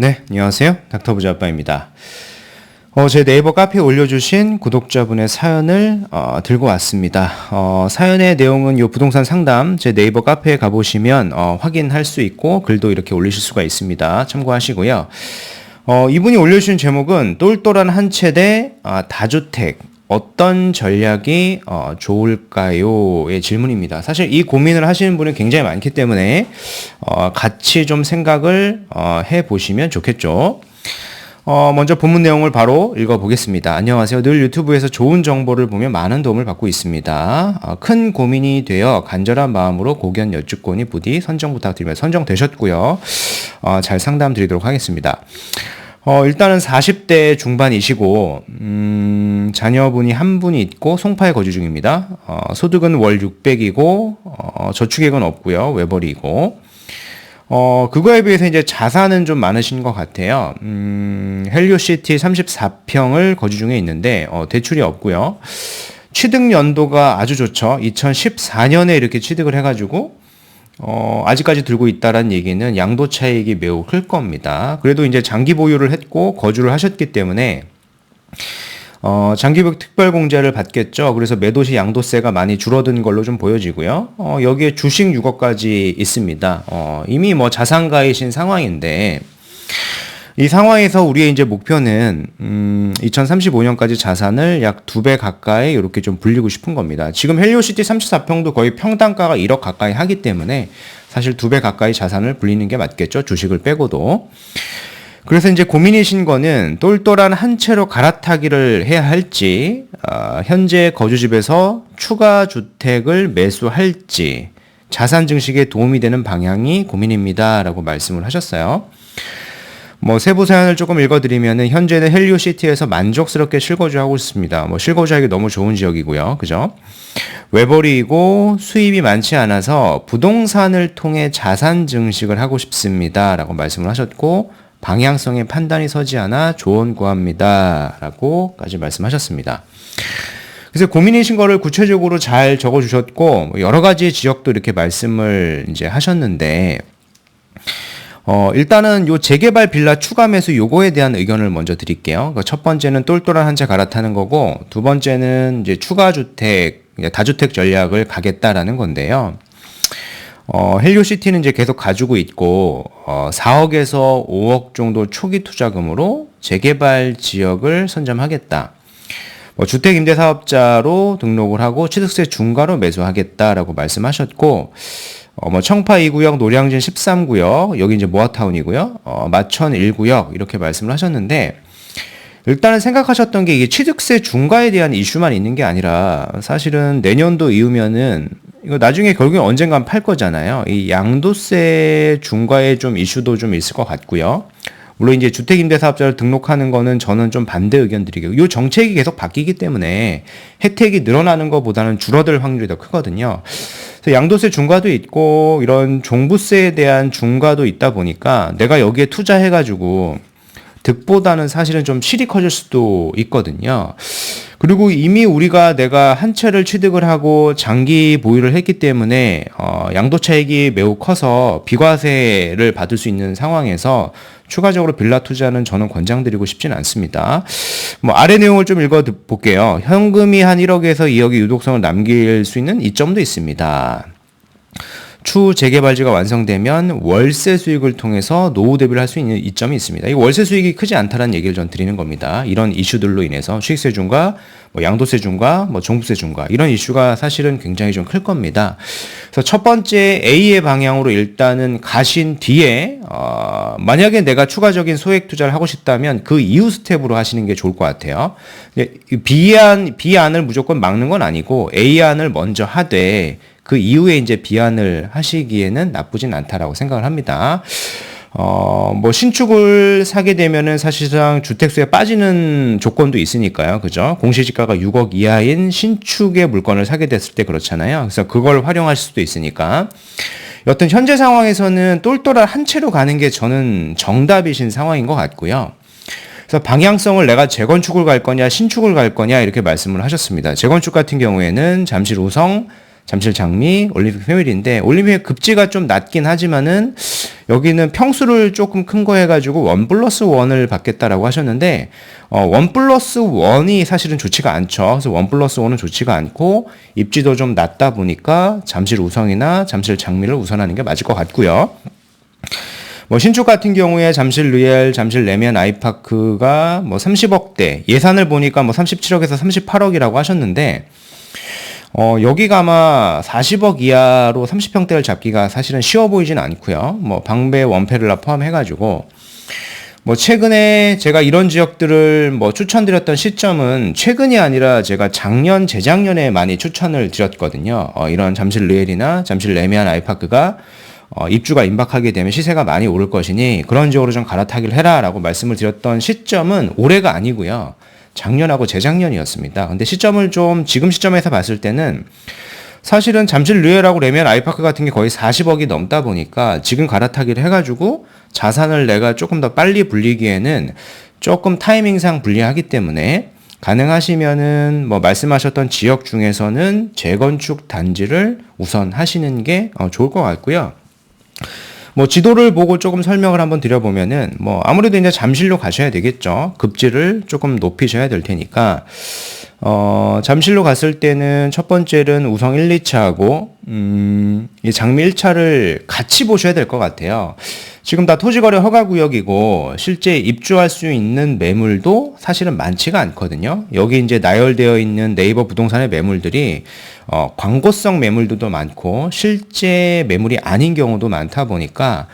네, 안녕하세요. 닥터 부자 아빠입니다. 제 네이버 카페에 올려주신 구독자분의 사연을 들고 왔습니다. 사연의 내용은 이 부동산 상담 제 네이버 카페에 가보시면 확인할 수 있고 글도 이렇게 올리실 수가 있습니다. 참고하시고요. 이분이 올려주신 제목은 똘똘한 한 채대 다주택 어떤 전략이 좋을까요?의 질문입니다. 사실 이 고민을 하시는 분이 굉장히 많기 때문에 같이 좀 생각을 해보시면 좋겠죠. 먼저 본문 내용을 바로 읽어보겠습니다. 안녕하세요. 늘 유튜브에서 좋은 정보를 보며 많은 도움을 받고 있습니다. 큰 고민이 되어 간절한 마음으로 고견 여쭙거니 부디 선정 부탁드리며 선정되셨고요. 잘 상담 드리도록 하겠습니다. 일단은 40대 중반이시고 자녀분이 한 분이 있고 송파에 거주 중입니다. 소득은 월 600이고 저축액은 없고요. 외벌이고 그거에 비해서 이제 자산은 좀 많으신 것 같아요. 헬리오시티 34평을 거주 중에 있는데 대출이 없고요. 취득 연도가 아주 좋죠. 2014년에 이렇게 취득을 해가지고 아직까지 들고 있다라는 얘기는 양도 차익이 매우 클 겁니다. 그래도 이제 장기 보유를 했고 거주를 하셨기 때문에 장기보유 특별공제를 받겠죠. 그래서 매도시 양도세가 많이 줄어든 걸로 좀 보여지고요. 여기에 주식 6억까지 있습니다. 이미 뭐 자산가이신 상황인데 이 상황에서 우리의 이제 목표는 2035년까지 자산을 약 2배 가까이 이렇게 좀 불리고 싶은 겁니다. 지금 헬리오시티 34평도 거의 평당가가 1억 가까이 하기 때문에 사실 2배 가까이 자산을 불리는 게 맞겠죠. 주식을 빼고도. 그래서 이제 고민이신 거는 똘똘한 한 채로 갈아타기를 해야 할지, 현재 거주집에서 추가 주택을 매수할지, 자산 증식에 도움이 되는 방향이 고민입니다. 라고 말씀을 하셨어요. 세부 사연을 조금 읽어드리면은, 현재는 헬리오시티에서 만족스럽게 실거주하고 있습니다. 실거주하기 너무 좋은 지역이고요. 그죠? 외벌이이고 수입이 많지 않아서 부동산을 통해 자산 증식을 하고 싶습니다. 라고 말씀을 하셨고, 방향성에 판단이 서지 않아 조언 구합니다. 라고까지 말씀하셨습니다. 그래서 고민이신 거를 구체적으로 잘 적어주셨고, 여러 가지 지역도 이렇게 말씀을 이제 하셨는데, 일단은 요 재개발 빌라 추가 매수 요거에 대한 의견을 먼저 드릴게요. 첫 번째는 똘똘한 한 채 갈아타는 거고, 두 번째는 이제 추가 주택, 다주택 전략을 가겠다라는 건데요. 헬리오시티는 이제 계속 가지고 있고, 4억에서 5억 정도 초기 투자금으로 재개발 지역을 선점하겠다. 주택임대사업자로 등록을 하고 취득세 중과로 매수하겠다라고 말씀하셨고, 청파 2구역, 노량진 13구역, 여기 이제 모아타운이고요. 마천 1구역, 이렇게 말씀을 하셨는데, 일단은 생각하셨던 게 이게 취득세 중과에 대한 이슈만 있는 게 아니라, 사실은 내년도 이후면은, 이거 나중에 결국엔 언젠간 팔 거잖아요. 이 양도세 중과에 좀 이슈도 좀 있을 것 같고요. 물론 이제 주택임대사업자를 등록하는 거는 저는 좀 반대 의견 드리고, 이 정책이 계속 바뀌기 때문에 혜택이 늘어나는 것보다는 줄어들 확률이 더 크거든요. 그래서 양도세 중과도 있고, 이런 종부세에 대한 중과도 있다 보니까 내가 여기에 투자해가지고 득보다는 사실은 좀 실이 커질 수도 있거든요. 그리고 이미 내가 한 채를 취득을 하고 장기 보유를 했기 때문에 양도차익이 매우 커서 비과세를 받을 수 있는 상황에서 추가적으로 빌라 투자는 저는 권장드리고 싶진 않습니다. 아래 내용을 좀 읽어볼게요. 현금이 한 1억에서 2억의 유독성을 남길 수 있는 이점도 있습니다. 추후 재개발지가 완성되면 월세 수익을 통해서 노후 대비를 할 수 있는 이점이 있습니다. 이 월세 수익이 크지 않다는 얘기를 전 드리는 겁니다. 이런 이슈들로 인해서 취득세 중과, 양도세 중과, 종부세 중과 이런 이슈가 사실은 굉장히 좀 클 겁니다. 그래서 첫 번째 A의 방향으로 일단은 가신 뒤에 만약에 내가 추가적인 소액 투자를 하고 싶다면 그 이후 스텝으로 하시는 게 좋을 것 같아요. B안을 무조건 막는 건 아니고 A안을 먼저 하되 그 이후에 이제 비안을 하시기에는 나쁘진 않다라고 생각을 합니다. 신축을 사게 되면은 사실상 주택수에 빠지는 조건도 있으니까요. 그죠? 공시지가가 6억 이하인 신축의 물건을 사게 됐을 때 그렇잖아요. 그래서 그걸 활용하실 수도 있으니까. 여튼 현재 상황에서는 똘똘한 한 채로 가는 게 저는 정답이신 상황인 것 같고요. 그래서 방향성을 내가 재건축을 갈 거냐, 신축을 갈 거냐, 이렇게 말씀을 하셨습니다. 재건축 같은 경우에는 잠실 우성, 잠실 장미, 올림픽 페밀리인데 올림픽 급지가 좀 낮긴 하지만은 여기는 평수를 조금 큰 거 해가지고 1+1을 받겠다라고 하셨는데 1+1이 사실은 좋지가 않죠. 그래서 1+1은 좋지가 않고 입지도 좀 낮다 보니까 잠실 우성이나 잠실 장미를 우선하는 게 맞을 것 같고요. 뭐 신축 같은 경우에 잠실 리엘, 잠실 레미안 아이파크가 뭐 30억대, 예산을 보니까 뭐 37억에서 38억이라고 하셨는데 여기가 아마 40억 이하로 30평대를 잡기가 사실은 쉬워 보이진 않고요. 뭐 방배, 원페를라 포함해가지고 뭐 최근에 제가 이런 지역들을 뭐 추천드렸던 시점은 최근이 아니라 제가 작년, 재작년에 많이 추천을 드렸거든요. 이런 잠실 리엘이나 잠실 레미안 아이파크가 입주가 임박하게 되면 시세가 많이 오를 것이니 그런 지역으로 좀 갈아타기를 해라라고 말씀을 드렸던 시점은 올해가 아니고요. 작년하고 재작년이었습니다. 근데 시점을 좀 지금 시점에서 봤을 때는 사실은 잠실 리엘하고 레미안 아이파크 같은 게 거의 40억이 넘다 보니까 지금 갈아타기를 해가지고 자산을 내가 조금 더 빨리 불리기에는 조금 타이밍상 불리하기 때문에 가능하시면은 뭐 말씀하셨던 지역 중에서는 재건축 단지를 우선 하시는 게 좋을 것 같고요. 뭐 지도를 보고 조금 설명을 한번 드려보면은 뭐 아무래도 이제 잠실로 가셔야 되겠죠. 급지를 조금 높이셔야 될 테니까 잠실로 갔을 때는 첫 번째는 우성 1, 2차하고 이 장미 1차를 같이 보셔야 될 것 같아요. 지금 다 토지거래 허가구역이고 실제 입주할 수 있는 매물도 사실은 많지가 않거든요. 여기 이제 나열되어 있는 네이버 부동산의 매물들이 광고성 매물들도 많고 실제 매물이 아닌 경우도 많다 보니까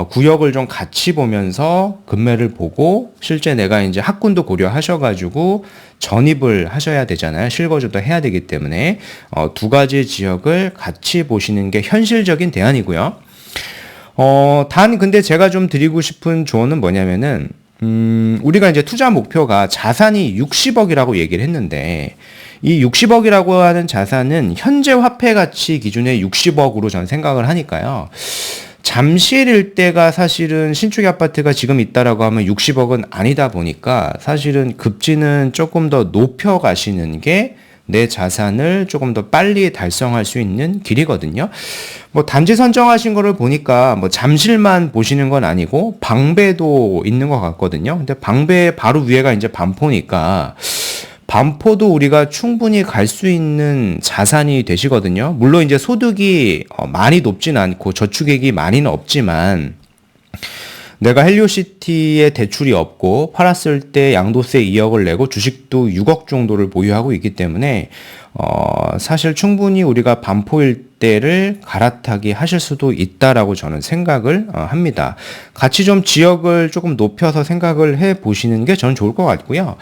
구역을 좀 같이 보면서 금매를 보고 실제 내가 이제 학군도 고려하셔가지고 전입을 하셔야 되잖아요. 실거주도 해야 되기 때문에 두 가지 지역을 같이 보시는 게 현실적인 대안이고요. 단 근데 제가 좀 드리고 싶은 조언은 뭐냐면은 우리가 이제 투자 목표가 자산이 60억이라고 얘기를 했는데 이 60억이라고 하는 자산은 현재 화폐 가치 기준에 60억으로 저는 생각을 하니까요. 잠실 일대가 사실은 신축의 아파트가 지금 있다라고 하면 60억은 아니다 보니까 사실은 급지는 조금 더 높여 가시는 게 내 자산을 조금 더 빨리 달성할 수 있는 길이거든요. 뭐 단지 선정하신 거를 보니까 뭐 잠실만 보시는 건 아니고 방배도 있는 것 같거든요. 근데 방배 바로 위에가 이제 반포니까 반포도 우리가 충분히 갈 수 있는 자산이 되시거든요. 물론 이제 소득이 많이 높진 않고 저축액이 많이는 없지만 내가 헬리오시티에 대출이 없고 팔았을 때 양도세 2억을 내고 주식도 6억 정도를 보유하고 있기 때문에 사실 충분히 우리가 반포 일대를 갈아타기 하실 수도 있다라고 저는 생각을 합니다. 같이 좀 지역을 조금 높여서 생각을 해 보시는 게 저는 좋을 것 같고요.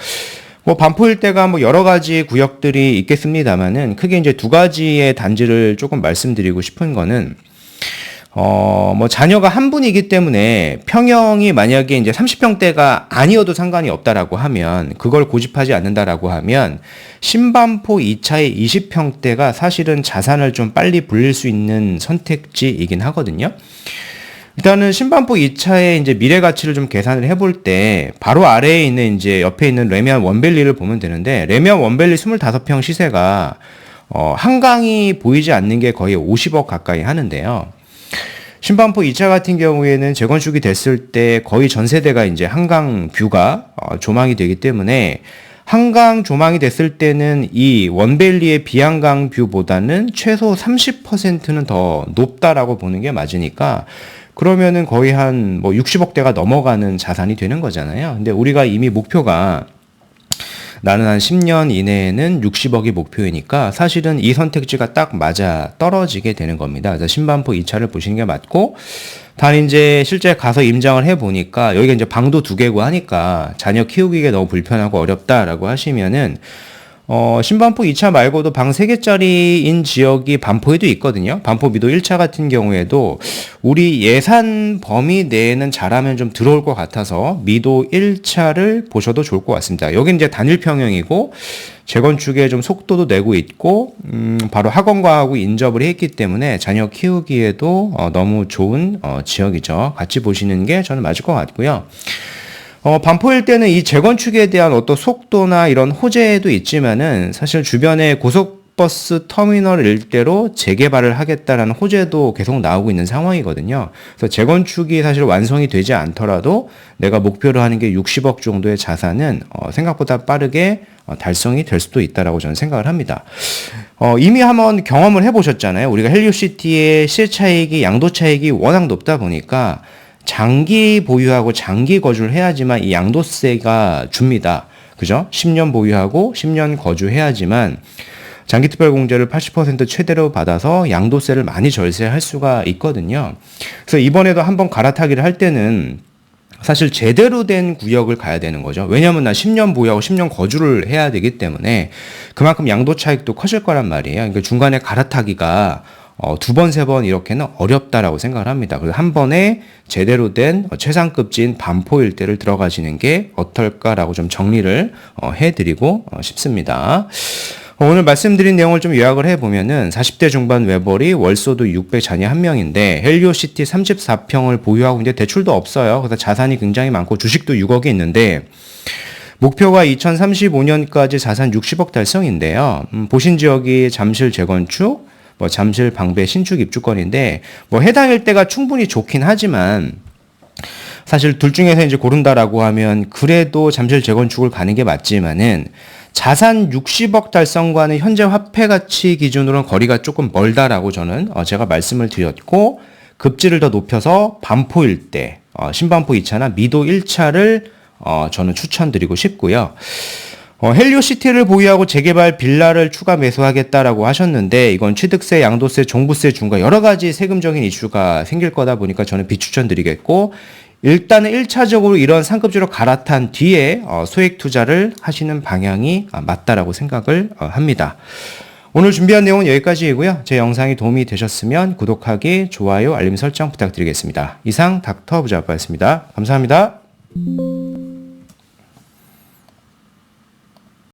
뭐 반포 일대가 뭐 여러 가지 구역들이 있겠습니다만은 크게 이제 두 가지의 단지를 조금 말씀드리고 싶은 거는 뭐 자녀가 한 분이기 때문에 평형이 만약에 이제 30평대가 아니어도 상관이 없다라고 하면 그걸 고집하지 않는다라고 하면 신반포 2차의 20평대가 사실은 자산을 좀 빨리 불릴 수 있는 선택지이긴 하거든요. 일단은 신반포 2차의 이제 미래 가치를 좀 계산을 해볼 때 바로 아래에 있는 이제 옆에 있는 레미안 원밸리를 보면 되는데 레미안 원밸리 25평 시세가 한강이 보이지 않는 게 거의 50억 가까이 하는데요. 신반포 2차 같은 경우에는 재건축이 됐을 때 거의 전 세대가 이제 한강 뷰가 조망이 되기 때문에 한강 조망이 됐을 때는 이 원밸리의 비한강 뷰보다는 최소 30%는 더 높다라고 보는 게 맞으니까 그러면은 거의 한 뭐 60억대가 넘어가는 자산이 되는 거잖아요. 근데 우리가 이미 목표가 나는 한 10년 이내에는 60억이 목표이니까 사실은 이 선택지가 딱 맞아 떨어지게 되는 겁니다. 그래서 신반포 2차를 보시는 게 맞고, 단 이제 실제 가서 임장을 해보니까 여기가 이제 방도 2개고 하니까 자녀 키우기가 너무 불편하고 어렵다라고 하시면은 신반포 2차 말고도 방 3개짜리인 지역이 반포에도 있거든요. 반포 미도 1차 같은 경우에도 우리 예산 범위 내에는 잘하면 좀 들어올 것 같아서 미도 1차를 보셔도 좋을 것 같습니다. 여긴 이제 단일 평형이고 재건축에 좀 속도도 내고 있고 바로 학원과하고 인접을 했기 때문에 자녀 키우기에도 너무 좋은 지역이죠. 같이 보시는 게 저는 맞을 것 같고요. 반포일 때는 이 재건축에 대한 어떤 속도나 이런 호재도 있지만은 사실 주변에 고속 고속버스 터미널 일대로 재개발을 하겠다라는 호재도 계속 나오고 있는 상황이거든요. 그래서 재건축이 사실 완성이 되지 않더라도 내가 목표로 하는 게 60억 정도의 자산은 생각보다 빠르게 달성이 될 수도 있다라고 저는 생각을 합니다. 이미 한번 경험을 해보셨잖아요. 우리가 헬리오시티의 시세차익이 양도차익이 워낙 높다 보니까 장기 보유하고 장기 거주를 해야지만 이 양도세가 줍니다. 그죠? 10년 보유하고 10년 거주해야지만 장기특별공제를 80% 최대로 받아서 양도세를 많이 절세할 수가 있거든요. 그래서 이번에도 한번 갈아타기를 할 때는 사실 제대로 된 구역을 가야 되는 거죠. 왜냐하면 나 10년 보유하고 10년 거주를 해야 되기 때문에 그만큼 양도 차익도 커질 거란 말이에요. 그러니까 중간에 갈아타기가 두 번, 세 번 이렇게는 어렵다라고 생각을 합니다. 그래서 한 번에 제대로 된 최상급지인 반포 일대를 들어가시는 게 어떨까라고 좀 정리를 해드리고 싶습니다. 오늘 말씀드린 내용을 좀 요약을 해보면은 40대 중반 외벌이 월소득 600 자녀 1명인데 헬리오시티 34평을 보유하고 이제 대출도 없어요. 그래서 자산이 굉장히 많고 주식도 6억이 있는데 목표가 2035년까지 자산 60억 달성인데요. 보신 지역이 잠실 재건축, 잠실 방배 신축 입주권인데 해당 일대가 충분히 좋긴 하지만 사실 둘 중에서 이제 고른다라고 하면 그래도 잠실 재건축을 가는 게 맞지만은 자산 60억 달성과는 현재 화폐 가치 기준으로는 거리가 조금 멀다라고 저는 제가 말씀을 드렸고 급지를 더 높여서 반포 일대, 신반포 2차나 미도 1차를 저는 추천드리고 싶고요. 헬리오시티를 보유하고 재개발 빌라를 추가 매수하겠다라고 하셨는데 이건 취득세, 양도세, 종부세 중과 여러 가지 세금적인 이슈가 생길 거다 보니까 저는 비추천드리겠고 일단은 1차적으로 이런 상급지로 갈아탄 뒤에 소액 투자를 하시는 방향이 맞다라고 생각을 합니다. 오늘 준비한 내용은 여기까지이고요. 제 영상이 도움이 되셨으면 구독하기, 좋아요, 알림 설정 부탁드리겠습니다. 이상 닥터 부자아빠였습니다. 감사합니다.